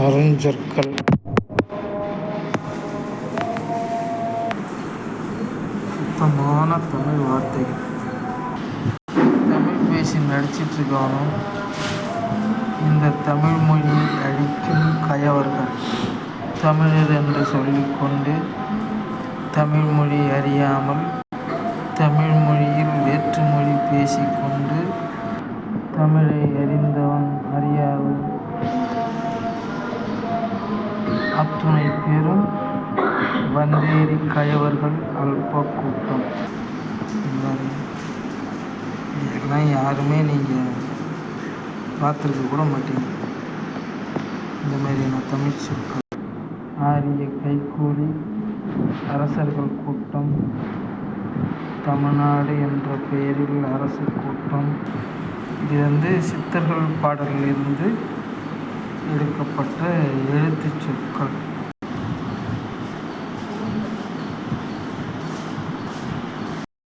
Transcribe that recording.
அருஞ்சொற்கள். சுத்தமான தமிழ் வார்த்தைகள். தமிழ் பேசி நடிச்சிட்ருக்கவனோ இந்த தமிழ் மொழியை அழிக்கும் கயவர்கள். தமிழர் என்று சொல்லிக்கொண்டு தமிழ் மொழி அறியாமல் தமிழ் மொழியில் வேற்று மொழி பேசிக்கொண்டு தமிழை அறிந்தவன் அறியாத அத்துணை பேரும் வந்தேறி கயவர்கள் அல்ப கூட்டம். இதெல்லாம் யாருமே நீங்கள் பார்த்துருக்க கூட மாட்டீங்க. இந்த மாதிரியான தமிழ் சொற்கள். ஆரிய கைக்கூலி அரசர்கள் கூட்டம், தமிழ்நாடு என்ற பெயரில் அரசு கூட்டம். இது சித்தர்கள் பாடலிலிருந்து எடுக்கப்பட்ட எழுத்துச் சொற்கள்.